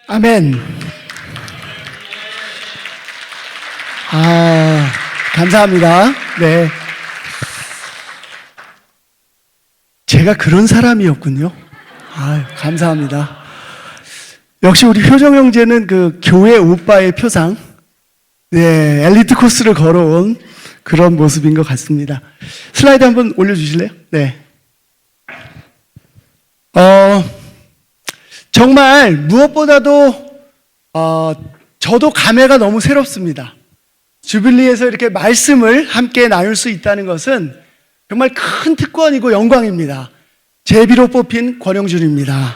아멘. 감사합니다. 네. 제가 그런 사람이었군요. 감사합니다. 역시 우리 효정 형제는 그 교회 오빠의 표상, 네, 엘리트 코스를 걸어온 그런 모습인 것 같습니다. 슬라이드 한번 올려주실래요? 네. 정말 무엇보다도 저도 감회가 너무 새롭습니다. 주빌리에서 이렇게 말씀을 함께 나눌 수 있다는 것은 정말 큰 특권이고 영광입니다. 제비로 뽑힌 권영준입니다.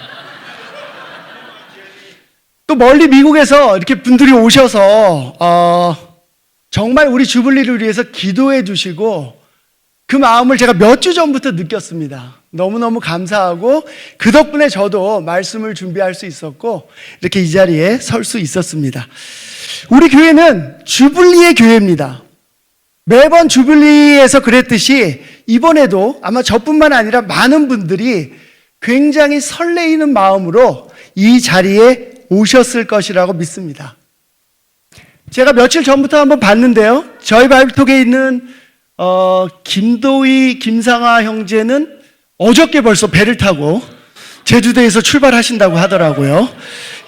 또 멀리 미국에서 이렇게 분들이 오셔서 정말 우리 주빌리를 위해서 기도해 주시고 그 마음을 제가 몇 주 전부터 느꼈습니다. 너무너무 감사하고 그 덕분에 저도 말씀을 준비할 수 있었고 이렇게 이 자리에 설 수 있었습니다. 우리 교회는 주빌리의 교회입니다. 매번 주빌리에서 그랬듯이 이번에도 아마 저뿐만 아니라 많은 분들이 굉장히 설레이는 마음으로 이 자리에 오셨을 것이라고 믿습니다. 제가 며칠 전부터 한번 봤는데요. 저희 바이블톡에 있는 김도희, 김상아 형제는 어저께 벌써 배를 타고 제주도에서 출발하신다고 하더라고요.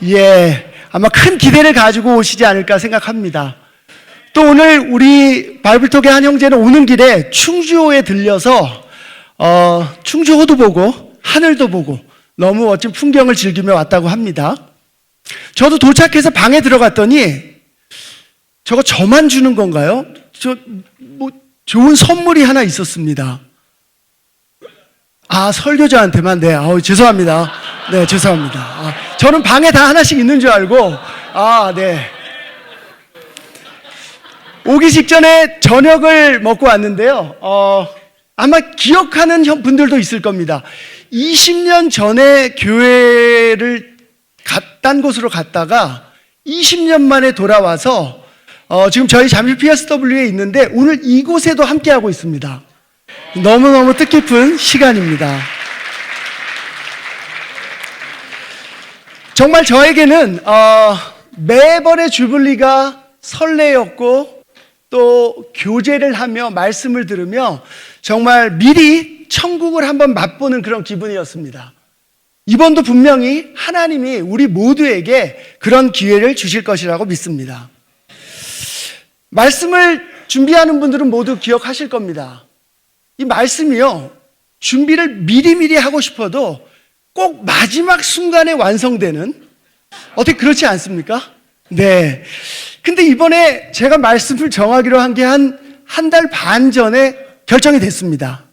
예, 아마 큰 기대를 가지고 오시지 않을까 생각합니다. 또 오늘 우리 바이블톡의 한 형제는 오는 길에 충주호에 들려서 충주호도 보고 하늘도 보고 너무 멋진 풍경을 즐기며 왔다고 합니다. 저도 도착해서 방에 들어갔더니 저거 저만 주는 건가요? 좋은 선물이 하나 있었습니다. 설교자한테만. 네, 죄송합니다. 네, 죄송합니다. 저는 방에 다 하나씩 있는 줄 알고. 네. 오기 직전에 저녁을 먹고 왔는데요. 아마 기억하는 분들도 있을 겁니다. 20년 전에 교회를 딴 곳으로 갔다가 20년 만에 돌아와서 지금 저희 잠실 PSW에 있는데 오늘 이곳에도 함께하고 있습니다. 너무너무 뜻깊은 시간입니다. 정말 저에게는 매번의 주빌리가 설레였고 또 교제를 하며 말씀을 들으며 정말 미리 천국을 한번 맛보는 그런 기분이었습니다. 이번도 분명히 하나님이 우리 모두에게 그런 기회를 주실 것이라고 믿습니다. 말씀을 준비하는 분들은 모두 기억하실 겁니다. 이 말씀이요, 준비를 미리미리 하고 싶어도 꼭 마지막 순간에 완성되는, 어떻게 그렇지 않습니까? 네. 근데 이번에 제가 말씀을 정하기로 한 게 한 달 반 전에 결정이 됐습니다.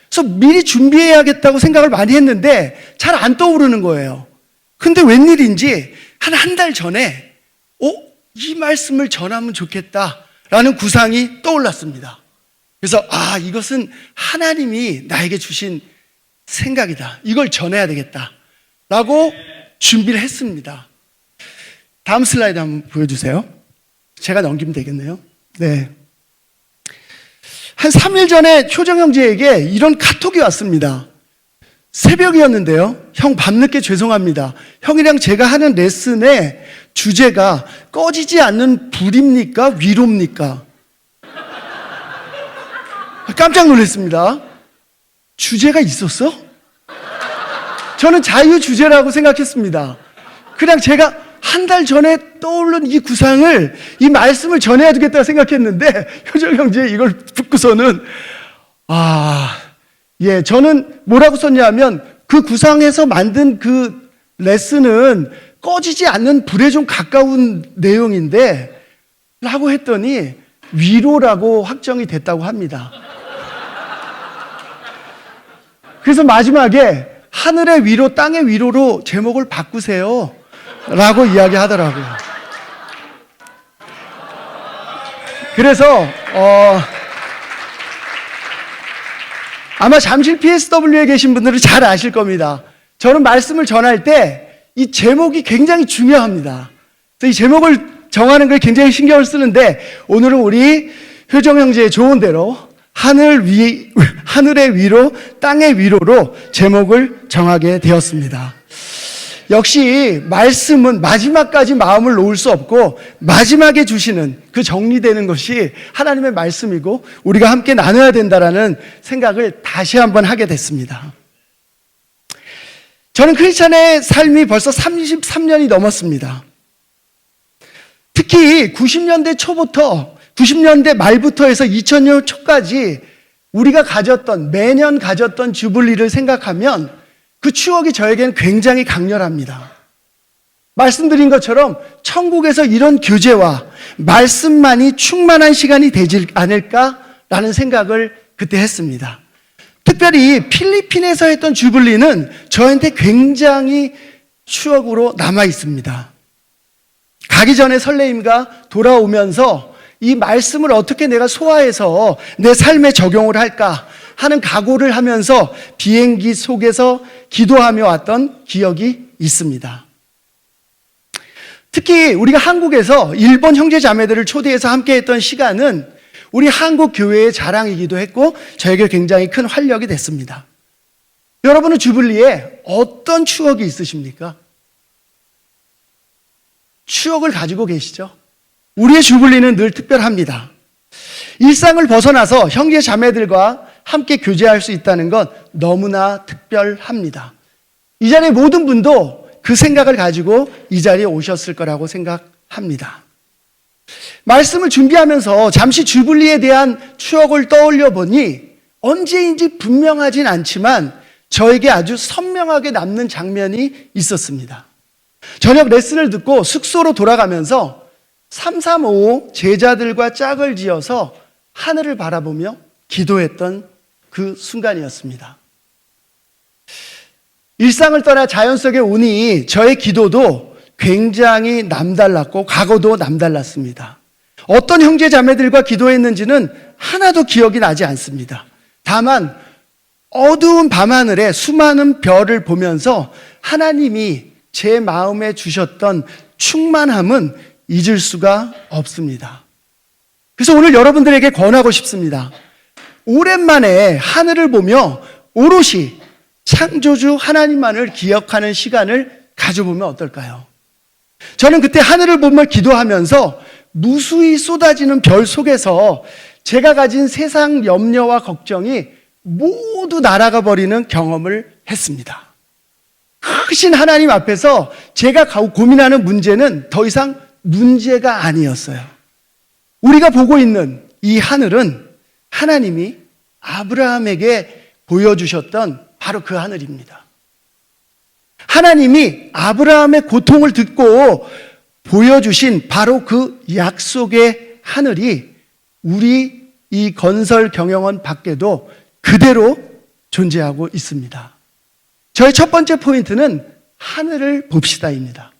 그래서 미리 준비해야겠다고 생각을 많이 했는데 잘 안 떠오르는 거예요. 근데 웬일인지 한 달 전에 이 말씀을 전하면 좋겠다라는 구상이 떠올랐습니다. 그래서 이것은 하나님이 나에게 주신 생각이다. 이걸 전해야 되겠다라고 준비를 했습니다. 다음 슬라이드 한번 보여주세요. 제가 넘기면 되겠네요. 네. 한 3일 전에 효정 형제에게 이런 카톡이 왔습니다. 새벽이었는데요. 형 밤늦게 죄송합니다. 형이랑 제가 하는 레슨의 주제가 꺼지지 않는 불입니까? 위로입니까? 깜짝 놀랐습니다. 주제가 있었어? 저는 자유 주제라고 생각했습니다. 그냥 제가 한 달 전에 떠오른 이 구상을, 이 말씀을 전해야 되겠다 생각했는데 효정 형제 이걸 듣고서는 저는 뭐라고 썼냐면 그 구상에서 만든 그 레슨은 꺼지지 않는 불에 좀 가까운 내용인데 라고 했더니 위로라고 확정이 됐다고 합니다. 그래서 마지막에 하늘의 위로, 땅의 위로로 제목을 바꾸세요 라고 이야기하더라고요. 그래서 아마 잠실 PSW에 계신 분들은 잘 아실 겁니다. 저는 말씀을 전할 때 이 제목이 굉장히 중요합니다. 그래서 이 제목을 정하는 걸 굉장히 신경을 쓰는데 오늘은 우리 효정 형제의 좋은 대로 하늘의 위로, 땅의 위로로 제목을 정하게 되었습니다. 역시 말씀은 마지막까지 마음을 놓을 수 없고 마지막에 주시는 그 정리되는 것이 하나님의 말씀이고 우리가 함께 나눠야 된다라는 생각을 다시 한번 하게 됐습니다. 저는 크리스찬의 삶이 벌써 33년이 넘었습니다. 특히 90년대 초부터 90년대 말부터 해서 2000년 초까지 우리가 매년 가졌던 주불리를 생각하면 그 추억이 저에게는 굉장히 강렬합니다. 말씀드린 것처럼 천국에서 이런 교제와 말씀만이 충만한 시간이 되지 않을까라는 생각을 그때 했습니다. 특별히 필리핀에서 했던 주불리는 저한테 굉장히 추억으로 남아 있습니다. 가기 전에 설레임과 돌아오면서 이 말씀을 어떻게 내가 소화해서 내 삶에 적용을 할까 하는 각오를 하면서 비행기 속에서 기도하며 왔던 기억이 있습니다. 특히 우리가 한국에서 일본 형제 자매들을 초대해서 함께 했던 시간은 우리 한국 교회의 자랑이기도 했고 저에게 굉장히 큰 활력이 됐습니다. 여러분은 주불리에 어떤 추억이 있으십니까? 추억을 가지고 계시죠? 우리의 주불리는 늘 특별합니다. 일상을 벗어나서 형제 자매들과 함께 교제할 수 있다는 건 너무나 특별합니다. 이 자리에 모든 분도 그 생각을 가지고 이 자리에 오셨을 거라고 생각합니다. 말씀을 준비하면서 잠시 주불리에 대한 추억을 떠올려 보니 언제인지 분명하진 않지만 저에게 아주 선명하게 남는 장면이 있었습니다. 저녁 레슨을 듣고 숙소로 돌아가면서 335 제자들과 짝을 지어서 하늘을 바라보며 기도했던 그 순간이었습니다. 일상을 떠나 자연 속에 오니 저의 기도도 굉장히 남달랐고 각오도 남달랐습니다. 어떤 형제 자매들과 기도했는지는 하나도 기억이 나지 않습니다. 다만 어두운 밤하늘에 수많은 별을 보면서 하나님이 제 마음에 주셨던 충만함은 잊을 수가 없습니다. 그래서 오늘 여러분들에게 권하고 싶습니다. 오랜만에 하늘을 보며 오롯이 창조주 하나님만을 기억하는 시간을 가져보면 어떨까요? 저는 그때 하늘을 보며 기도하면서 무수히 쏟아지는 별 속에서 제가 가진 세상 염려와 걱정이 모두 날아가 버리는 경험을 했습니다. 크신 하나님 앞에서 제가 고민하는 문제는 더 이상 문제가 아니었어요. 우리가 보고 있는 이 하늘은 하나님이 아브라함에게 보여주셨던 바로 그 하늘입니다. 하나님이 아브라함의 고통을 듣고 보여주신 바로 그 약속의 하늘이 우리 이 건설 경영원 밖에도 그대로 존재하고 있습니다. 저의 첫 번째 포인트는 하늘을 봅시다입니다.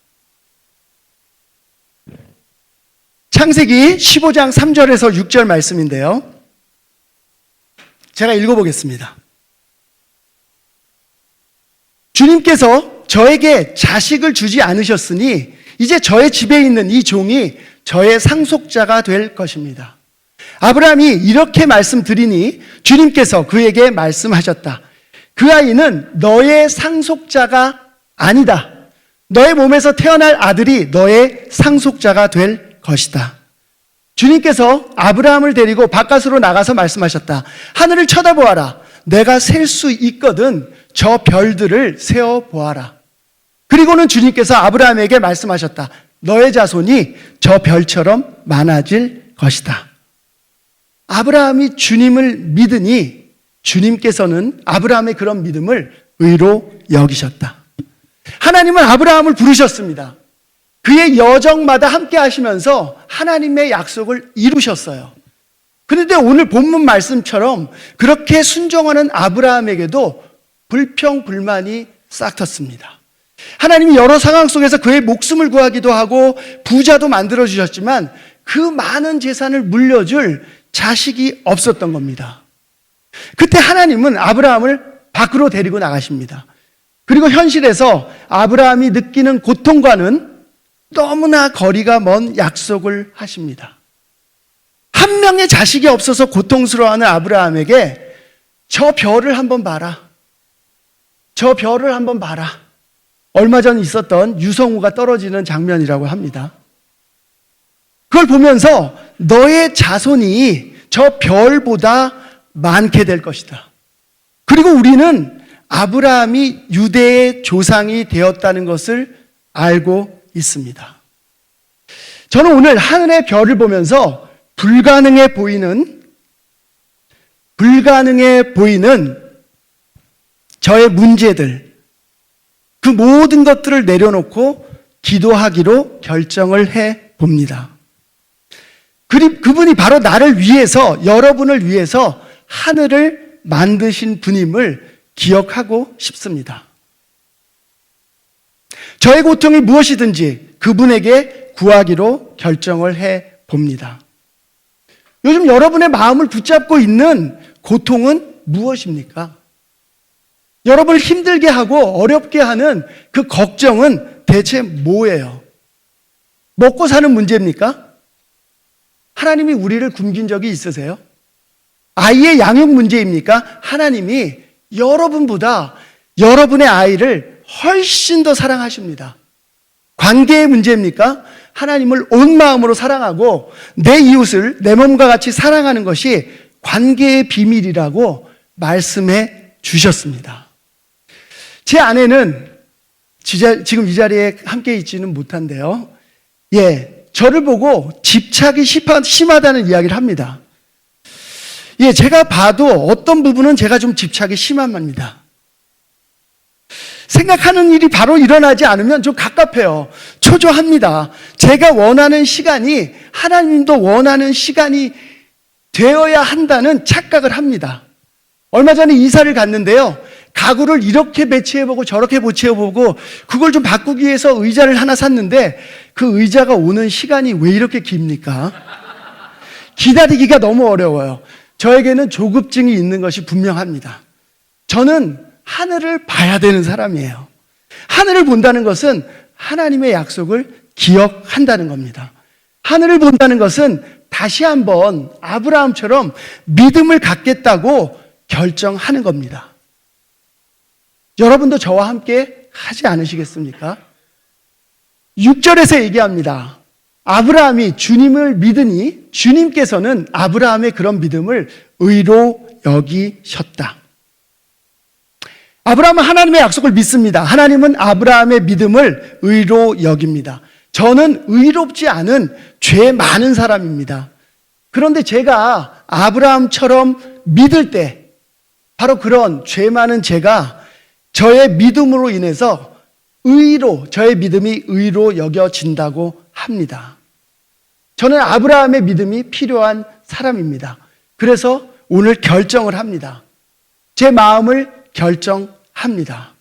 창세기 15장 3절에서 6절 말씀인데요. 제가 읽어보겠습니다. 주님께서 저에게 자식을 주지 않으셨으니 이제 저의 집에 있는 이 종이 저의 상속자가 될 것입니다. 아브라함이 이렇게 말씀드리니 주님께서 그에게 말씀하셨다. 그 아이는 너의 상속자가 아니다. 너의 몸에서 태어날 아들이 너의 상속자가 될 것이다. 주님께서 아브라함을 데리고 바깥으로 나가서 말씀하셨다. 하늘을 쳐다보아라. 내가 셀 수 있거든 저 별들을 세어보아라. 그리고는 주님께서 아브라함에게 말씀하셨다. 너의 자손이 저 별처럼 많아질 것이다. 아브라함이 주님을 믿으니 주님께서는 아브라함의 그런 믿음을 의로 여기셨다. 하나님은 아브라함을 부르셨습니다. 그의 여정마다 함께 하시면서 하나님의 약속을 이루셨어요. 그런데 오늘 본문 말씀처럼 그렇게 순종하는 아브라함에게도 불평불만이 싹 텄습니다. 하나님이 여러 상황 속에서 그의 목숨을 구하기도 하고 부자도 만들어주셨지만 그 많은 재산을 물려줄 자식이 없었던 겁니다. 그때 하나님은 아브라함을 밖으로 데리고 나가십니다. 그리고 현실에서 아브라함이 느끼는 고통과는 너무나 거리가 먼 약속을 하십니다. 한 명의 자식이 없어서 고통스러워하는 아브라함에게 저 별을 한번 봐라. 저 별을 한번 봐라. 얼마 전 있었던 유성우가 떨어지는 장면이라고 합니다. 그걸 보면서 너의 자손이 저 별보다 많게 될 것이다. 그리고 우리는 아브라함이 유대의 조상이 되었다는 것을 알고 있습니다. 저는 오늘 하늘의 별을 보면서 불가능해 보이는 저의 문제들, 그 모든 것들을 내려놓고 기도하기로 결정을 해 봅니다. 그분이 바로 나를 위해서, 여러분을 위해서 하늘을 만드신 분임을 기억하고 싶습니다. 저의 고통이 무엇이든지 그분에게 구하기로 결정을 해 봅니다. 요즘 여러분의 마음을 붙잡고 있는 고통은 무엇입니까? 여러분을 힘들게 하고 어렵게 하는 그 걱정은 대체 뭐예요? 먹고 사는 문제입니까? 하나님이 우리를 굶긴 적이 있으세요? 아이의 양육 문제입니까? 하나님이 여러분보다 여러분의 아이를 훨씬 더 사랑하십니다. 관계의 문제입니까? 하나님을 온 마음으로 사랑하고 내 이웃을 내 몸과 같이 사랑하는 것이 관계의 비밀이라고 말씀해 주셨습니다. 제 아내는 지금 이 자리에 함께 있지는 못한데요. 저를 보고 집착이 심하다는 이야기를 합니다. 제가 봐도 어떤 부분은 제가 좀 집착이 심합니다. 생각하는 일이 바로 일어나지 않으면 좀 갑갑해요. 초조합니다. 제가 원하는 시간이 하나님도 원하는 시간이 되어야 한다는 착각을 합니다. 얼마 전에 이사를 갔는데요. 가구를 이렇게 배치해보고 저렇게 배치해보고 그걸 좀 바꾸기 위해서 의자를 하나 샀는데 그 의자가 오는 시간이 왜 이렇게 깁니까? 기다리기가 너무 어려워요. 저에게는 조급증이 있는 것이 분명합니다. 저는 하늘을 봐야 되는 사람이에요. 하늘을 본다는 것은 하나님의 약속을 기억한다는 겁니다. 하늘을 본다는 것은 다시 한번 아브라함처럼 믿음을 갖겠다고 결정하는 겁니다. 여러분도 저와 함께 하지 않으시겠습니까? 6절에서 얘기합니다. 아브라함이 주님을 믿으니 주님께서는 아브라함의 그런 믿음을 의로 여기셨다. 아브라함은 하나님의 약속을 믿습니다. 하나님은 아브라함의 믿음을 의로 여깁니다. 저는 의롭지 않은 죄 많은 사람입니다. 그런데 제가 아브라함처럼 믿을 때 바로 그런 죄 많은 제가 저의 믿음으로 인해서 저의 믿음이 의로 여겨진다고 합니다. 저는 아브라함의 믿음이 필요한 사람입니다. 그래서 오늘 결정을 합니다. 제 마음을 결정합니다.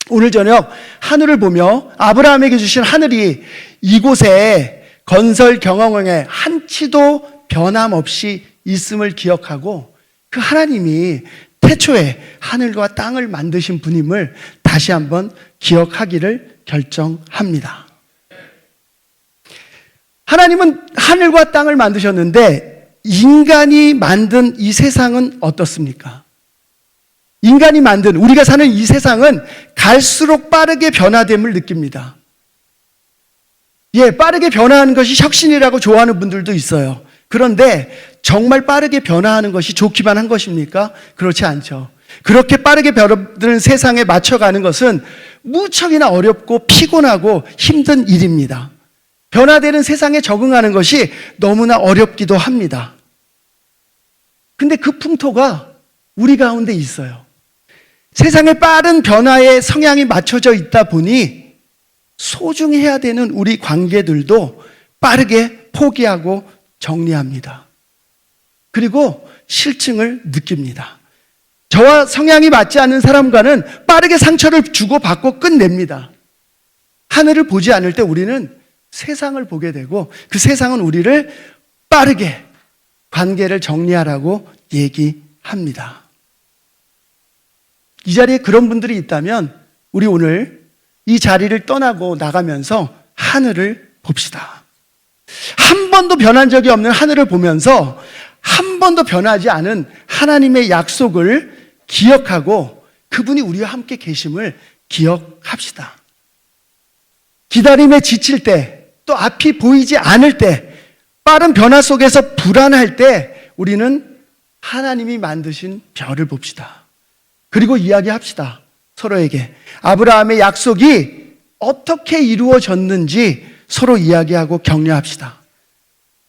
오늘 저녁 하늘을 보며 아브라함에게 주신 하늘이 이곳에 건설 경영에 한치도 변함없이 있음을 기억하고 그 하나님이 태초에 하늘과 땅을 만드신 분임을 다시 한번 기억하기를 결정합니다. 하나님은 하늘과 땅을 만드셨는데 인간이 만든 이 세상은 어떻습니까? 인간이 만든 우리가 사는 이 세상은 갈수록 빠르게 변화됨을 느낍니다. 빠르게 변화하는 것이 혁신이라고 좋아하는 분들도 있어요. 그런데 정말 빠르게 변화하는 것이 좋기만 한 것입니까? 그렇지 않죠. 그렇게 빠르게 변화되는 세상에 맞춰가는 것은 무척이나 어렵고 피곤하고 힘든 일입니다. 변화되는 세상에 적응하는 것이 너무나 어렵기도 합니다. 근데 그 풍토가 우리 가운데 있어요. 세상의 빠른 변화에 성향이 맞춰져 있다 보니 소중히 해야 되는 우리 관계들도 빠르게 포기하고 정리합니다. 그리고 실증을 느낍니다. 저와 성향이 맞지 않는 사람과는 빠르게 상처를 주고받고 끝냅니다. 하늘을 보지 않을 때 우리는 세상을 보게 되고 그 세상은 우리를 빠르게 관계를 정리하라고 얘기합니다. 이 자리에 그런 분들이 있다면 우리 오늘 이 자리를 떠나고 나가면서 하늘을 봅시다. 한 번도 변한 적이 없는 하늘을 보면서 한 번도 변하지 않은 하나님의 약속을 기억하고 그분이 우리와 함께 계심을 기억합시다. 기다림에 지칠 때, 또 앞이 보이지 않을 때, 빠른 변화 속에서 불안할 때 우리는 하나님이 만드신 별을 봅시다. 그리고 이야기합시다. 서로에게 아브라함의 약속이 어떻게 이루어졌는지 서로 이야기하고 격려합시다.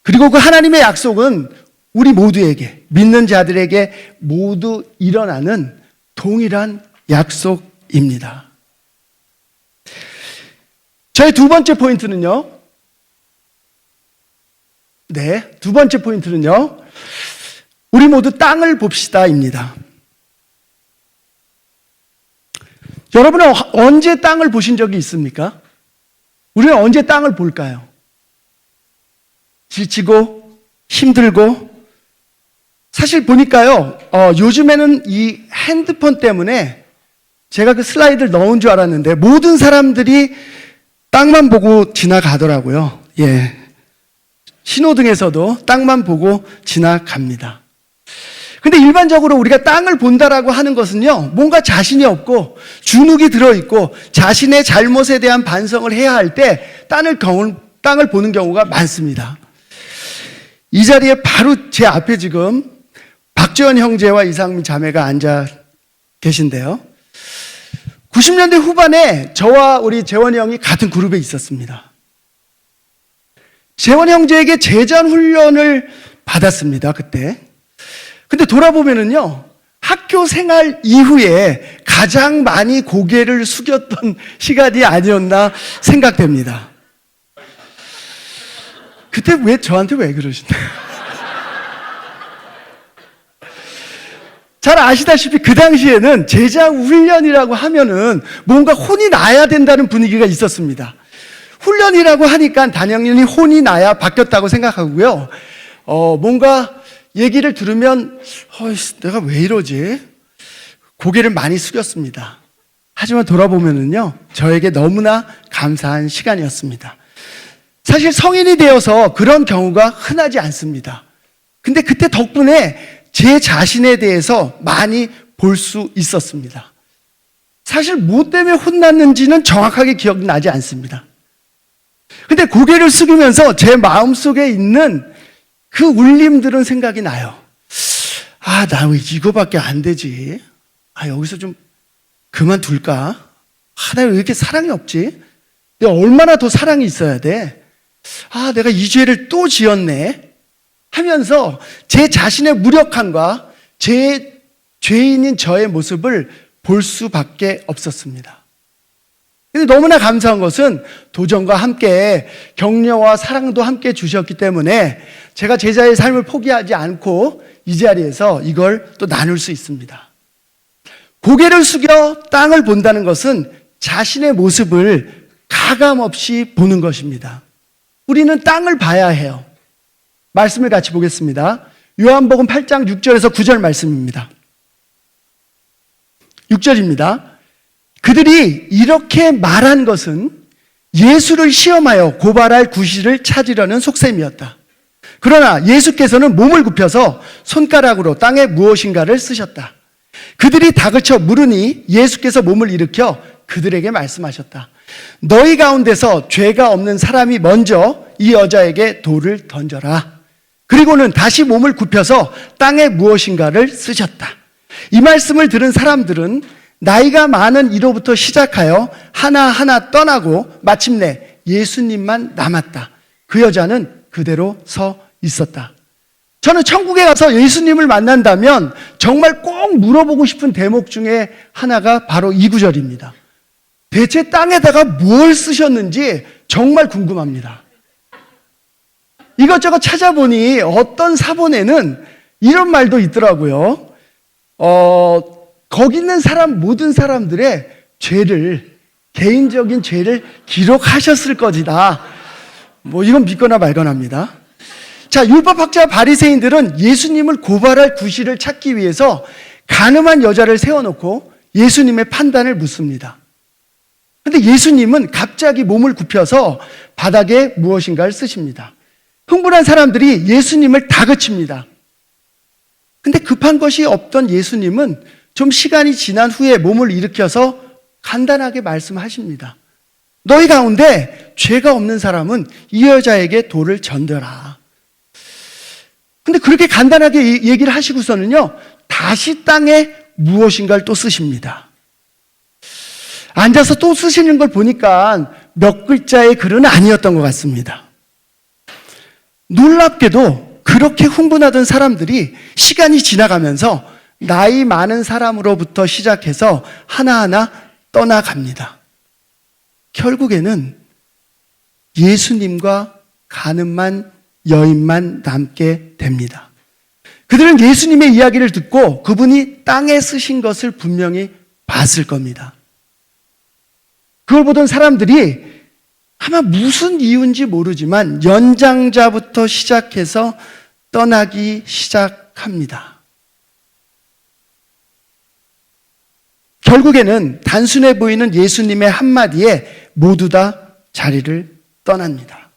그리고 그 하나님의 약속은 우리 모두에게, 믿는 자들에게 모두 일어나는 동일한 약속입니다. 저의 두 번째 포인트는요. 두 번째 포인트는요. 우리 모두 땅을 봅시다입니다. 여러분은 언제 땅을 보신 적이 있습니까? 우리는 언제 땅을 볼까요? 지치고 힘들고 사실 보니까요. 요즘에는 이 핸드폰 때문에 제가 그 슬라이드를 넣은 줄 알았는데 모든 사람들이 땅만 보고 지나가더라고요. 예. 신호등에서도 땅만 보고 지나갑니다. 근데 일반적으로 우리가 땅을 본다라고 하는 것은요, 뭔가 자신이 없고 주눅이 들어있고 자신의 잘못에 대한 반성을 해야 할 때 땅을 보는 경우가 많습니다. 이 자리에 바로 제 앞에 지금 박지원 형제와 이상민 자매가 앉아 계신데요. 90년대 후반에 저와 우리 재원이 형이 같은 그룹에 있었습니다. 재원이 형제에게 제자 훈련을 받았습니다, 그때. 근데 돌아보면은요, 학교 생활 이후에 가장 많이 고개를 숙였던 시간이 아니었나 생각됩니다. 그때 저한테 왜 그러시나요? 잘 아시다시피 그 당시에는 제자 훈련이라고 하면은 뭔가 혼이 나야 된다는 분위기가 있었습니다. 훈련이라고 하니까 당연히 혼이 나야 바뀌었다고 생각하고요. 뭔가 얘기를 들으면 내가 왜 이러지? 고개를 많이 숙였습니다. 하지만 돌아보면은요, 저에게 너무나 감사한 시간이었습니다. 사실 성인이 되어서 그런 경우가 흔하지 않습니다. 근데 그때 덕분에 제 자신에 대해서 많이 볼 수 있었습니다. 사실 뭐 때문에 혼났는지는 정확하게 기억나지 않습니다. 근데 고개를 숙이면서 제 마음속에 있는 그 울림들은 생각이 나요. 나 왜 이거밖에 안 되지? 여기서 좀 그만둘까? 나 왜 이렇게 사랑이 없지? 내가 얼마나 더 사랑이 있어야 돼? 내가 이 죄를 또 지었네? 하면서 제 자신의 무력함과 제 죄인인 저의 모습을 볼 수밖에 없었습니다. 근데 너무나 감사한 것은 도전과 함께 격려와 사랑도 함께 주셨기 때문에 제가 제자의 삶을 포기하지 않고 이 자리에서 이걸 또 나눌 수 있습니다. 고개를 숙여 땅을 본다는 것은 자신의 모습을 가감없이 보는 것입니다. 우리는 땅을 봐야 해요. 말씀을 같이 보겠습니다. 요한복음 8장 6절에서 9절 말씀입니다. 6절입니다. 그들이 이렇게 말한 것은 예수를 시험하여 고발할 구실을 찾으려는 속셈이었다. 그러나 예수께서는 몸을 굽혀서 손가락으로 땅에 무엇인가를 쓰셨다. 그들이 다그쳐 물으니 예수께서 몸을 일으켜 그들에게 말씀하셨다. 너희 가운데서 죄가 없는 사람이 먼저 이 여자에게 돌을 던져라. 그리고는 다시 몸을 굽혀서 땅에 무엇인가를 쓰셨다. 이 말씀을 들은 사람들은 나이가 많은 이로부터 시작하여 하나하나 떠나고 마침내 예수님만 남았다. 그 여자는 그대로 서 있었다. 저는 천국에 가서 예수님을 만난다면 정말 꼭 물어보고 싶은 대목 중에 하나가 바로 이 구절입니다. 대체 땅에다가 뭘 쓰셨는지 정말 궁금합니다. 이것저것 찾아보니 어떤 사본에는 이런 말도 있더라고요. 거기 있는 모든 사람들의 개인적인 죄를 기록하셨을 것이다. 이건 믿거나 말거나입니다. 자, 율법학자 바리새인들은 예수님을 고발할 구실을 찾기 위해서 가늠한 여자를 세워놓고 예수님의 판단을 묻습니다. 근데 예수님은 갑자기 몸을 굽혀서 바닥에 무엇인가를 쓰십니다. 흥분한 사람들이 예수님을 다그칩니다. 근데 급한 것이 없던 예수님은 좀 시간이 지난 후에 몸을 일으켜서 간단하게 말씀하십니다. 너희 가운데 죄가 없는 사람은 이 여자에게 돌을 던져라. 근데 그렇게 간단하게 얘기를 하시고서는요, 다시 땅에 무엇인가를 또 쓰십니다. 앉아서 또 쓰시는 걸 보니까 몇 글자의 글은 아니었던 것 같습니다. 놀랍게도 그렇게 흥분하던 사람들이 시간이 지나가면서 나이 많은 사람으로부터 시작해서 하나하나 떠나갑니다. 결국에는 예수님과 가늠한 여인만 남게 됩니다. 그들은 예수님의 이야기를 듣고 그분이 땅에 쓰신 것을 분명히 봤을 겁니다. 그걸 보던 사람들이 아마 무슨 이유인지 모르지만 연장자부터 시작해서 떠나기 시작합니다. 결국에는 단순해 보이는 예수님의 한마디에 모두 다 자리를 떠납니다.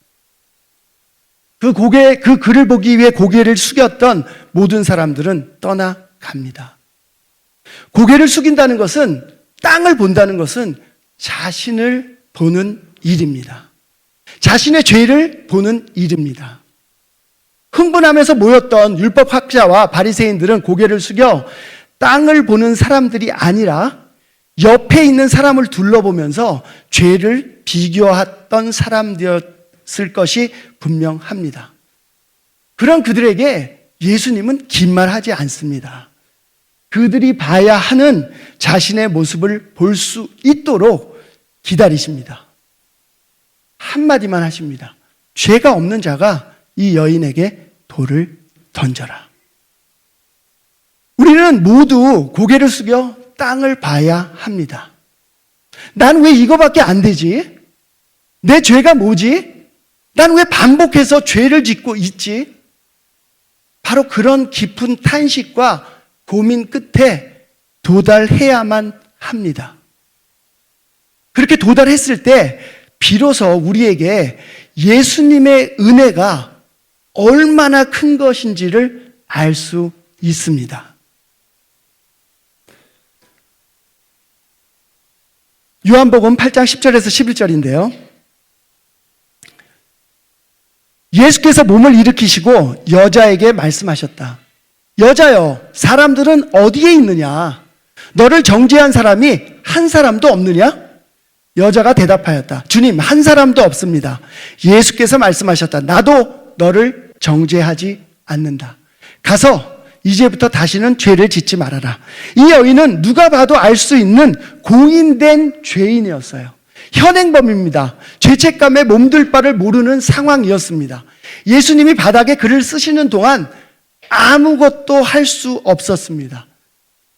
그 글을 보기 위해 고개를 숙였던 모든 사람들은 떠나갑니다. 고개를 숙인다는 것은, 땅을 본다는 것은 자신을 보는 일입니다. 자신의 죄를 보는 일입니다. 흥분하면서 모였던 율법학자와 바리새인들은 고개를 숙여 땅을 보는 사람들이 아니라 옆에 있는 사람을 둘러보면서 죄를 비교했던 사람들이었을 것이 분명합니다. 그런 그들에게 예수님은 긴 말 하지 않습니다. 그들이 봐야 하는 자신의 모습을 볼 수 있도록 기다리십니다. 한마디만 하십니다. 죄가 없는 자가 이 여인에게 돌을 던져라. 우리는 모두 고개를 숙여 땅을 봐야 합니다. 난 왜 이거밖에 안 되지? 내 죄가 뭐지? 난 왜 반복해서 죄를 짓고 있지? 바로 그런 깊은 탄식과 고민 끝에 도달해야만 합니다. 그렇게 도달했을 때 비로소 우리에게 예수님의 은혜가 얼마나 큰 것인지를 알 수 있습니다. 요한복음 8장 10절에서 11절인데요. 예수께서 몸을 일으키시고 여자에게 말씀하셨다. 여자여, 사람들은 어디에 있느냐? 너를 정죄한 사람이 한 사람도 없느냐? 여자가 대답하였다. 주님, 한 사람도 없습니다. 예수께서 말씀하셨다. 나도 너를 정죄하지 않는다. 가서 이제부터 다시는 죄를 짓지 말아라. 이 여인은 누가 봐도 알 수 있는 공인된 죄인이었어요. 현행범입니다. 죄책감에 몸둘 바를 모르는 상황이었습니다. 예수님이 바닥에 글을 쓰시는 동안 아무것도 할 수 없었습니다.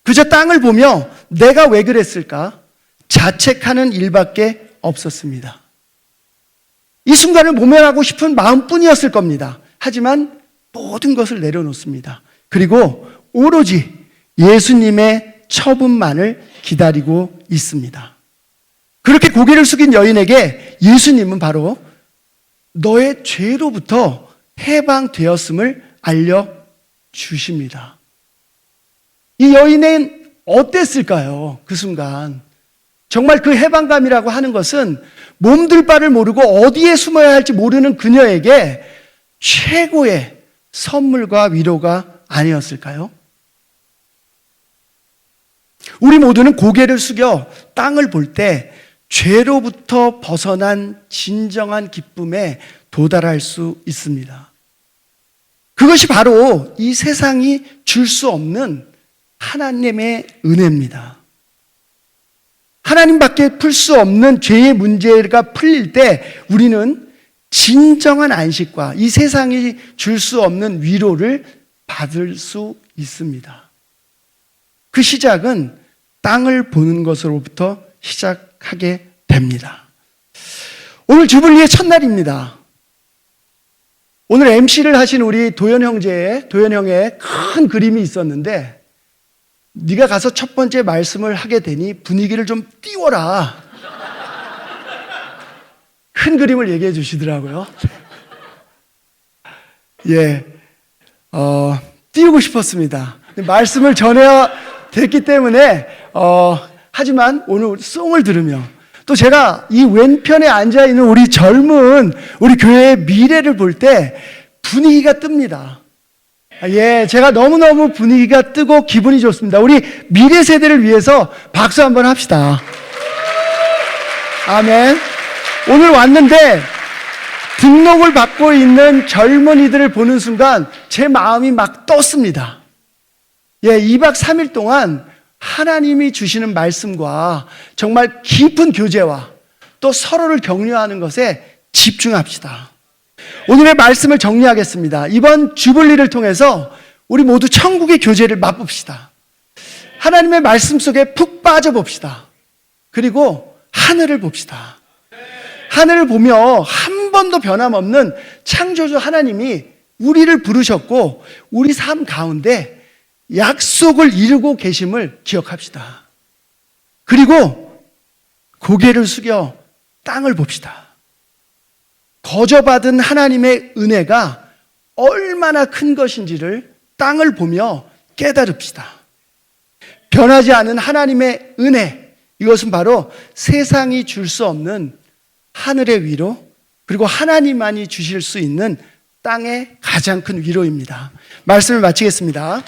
그저 땅을 보며 내가 왜 그랬을까? 자책하는 일밖에 없었습니다. 이 순간을 모면하고 싶은 마음뿐이었을 겁니다. 하지만 모든 것을 내려놓습니다. 그리고 오로지 예수님의 처분만을 기다리고 있습니다. 그렇게 고개를 숙인 여인에게 예수님은 바로 너의 죄로부터 해방되었음을 알려주십니다. 이 여인은 어땠을까요? 그 순간. 정말 그 해방감이라고 하는 것은 몸둘 바를 모르고 어디에 숨어야 할지 모르는 그녀에게 최고의 선물과 위로가 아니었을까요? 우리 모두는 고개를 숙여 땅을 볼 때 죄로부터 벗어난 진정한 기쁨에 도달할 수 있습니다. 그것이 바로 이 세상이 줄 수 없는 하나님의 은혜입니다. 하나님밖에 풀 수 없는 죄의 문제가 풀릴 때 우리는 진정한 안식과 이 세상이 줄 수 없는 위로를 받을 수 있습니다. 그 시작은 땅을 보는 것으로부터 시작하게 됩니다. 오늘 주불리의 첫날입니다. 오늘 MC를 하신 우리 도현 형의 큰 그림이 있었는데 네가 가서 첫 번째 말씀을 하게 되니 분위기를 좀 띄워라. 큰 그림을 얘기해 주시더라고요. 예, 띄우고 싶었습니다. 말씀을 전해야 됐기 때문에 하지만 오늘 송을 들으며 또 제가 이 왼편에 앉아있는 우리 젊은 우리 교회의 미래를 볼 때 분위기가 뜹니다. 예, 제가 너무너무 분위기가 뜨고 기분이 좋습니다. 우리 미래 세대를 위해서 박수 한번 합시다. 아멘. 오늘 왔는데 등록을 받고 있는 젊은이들을 보는 순간 제 마음이 막 떴습니다. 예, 2박 3일 동안 하나님이 주시는 말씀과 정말 깊은 교제와 또 서로를 격려하는 것에 집중합시다. 오늘의 말씀을 정리하겠습니다. 이번 주블리를 통해서 우리 모두 천국의 교제를 맛봅시다. 하나님의 말씀 속에 푹 빠져봅시다. 그리고 하늘을 봅시다. 하늘을 보며 한 번도 변함없는 창조주 하나님이 우리를 부르셨고 우리 삶 가운데 약속을 이루고 계심을 기억합시다. 그리고 고개를 숙여 땅을 봅시다. 거저받은 하나님의 은혜가 얼마나 큰 것인지를 땅을 보며 깨달읍시다. 변하지 않은 하나님의 은혜, 이것은 바로 세상이 줄 수 없는 하늘의 위로, 그리고 하나님만이 주실 수 있는 땅의 가장 큰 위로입니다. 말씀을 마치겠습니다.